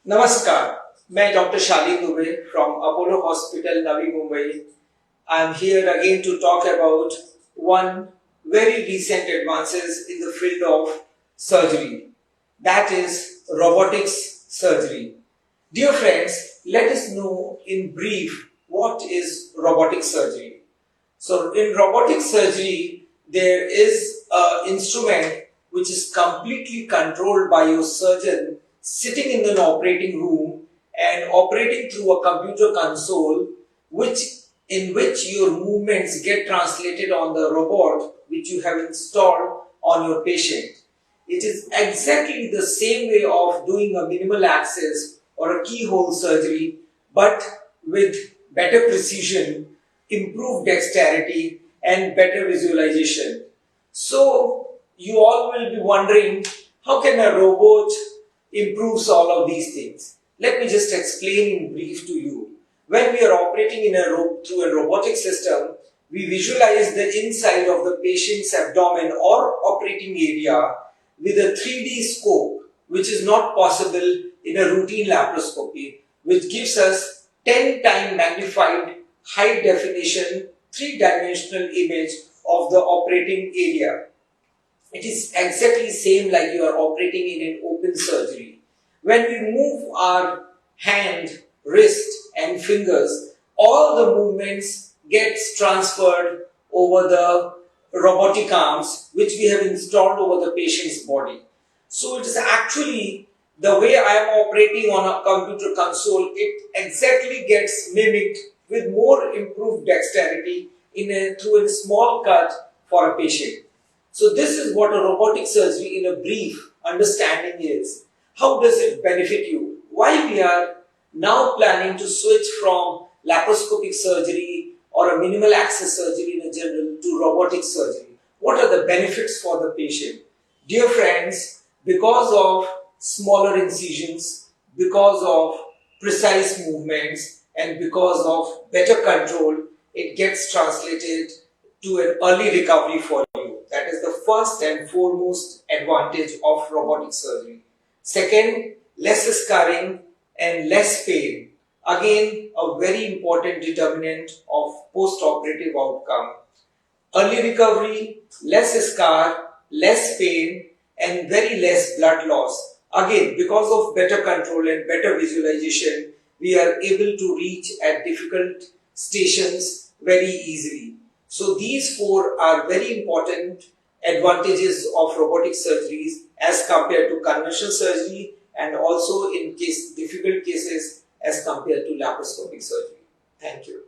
Namaskar, मैं Dr. Shalin Dubey from Apollo Hospital, Navi Mumbai. I am here again to talk about one very recent advances in the field of surgery, that is robotics surgery. Dear friends, let us know in brief what is robotic surgery. So in robotic surgery, there is an instrument which is completely controlled by your surgeon sitting in an operating room and operating through a computer console in which your movements get translated on the robot which you have installed on your patient. It is exactly the same way of doing a minimal access or a keyhole surgery, but with better precision, improved dexterity and better visualization. So you all will be wondering, how can a robot improve all of these things? Let me just explain in brief to you. When we are operating through a robotic system, we visualize the inside of the patient's abdomen or operating area with a 3D scope, which is not possible in a routine laparoscopy, which gives us 10 times magnified high definition 3-dimensional image of the operating area. It is exactly same like you are operating in an open surgery. When we move our hand, wrist and fingers, all the movements gets transferred over the robotic arms which we have installed over the patient's body. So it is actually the way I am operating on a computer console, it exactly gets mimicked with more improved dexterity through a small cut for a patient. So this is what a robotic surgery in a brief understanding is. How does it benefit you? Why we are now planning to switch from laparoscopic surgery or a minimal access surgery in a general to robotic surgery? What are the benefits for the patient? Dear friends, because of smaller incisions, because of precise movements and because of better control, it gets translated to an early recovery for you. That is the first and foremost advantage of robotic surgery. Second, less scarring and less pain. Again, a very important determinant of post-operative outcome. Early recovery, less scar, less pain and very less blood loss. Again, because of better control and better visualization, we are able to reach at difficult stations very easily. So these four are very important advantages of robotic surgeries as compared to conventional surgery and also in difficult cases as compared to laparoscopic surgery. Thank you.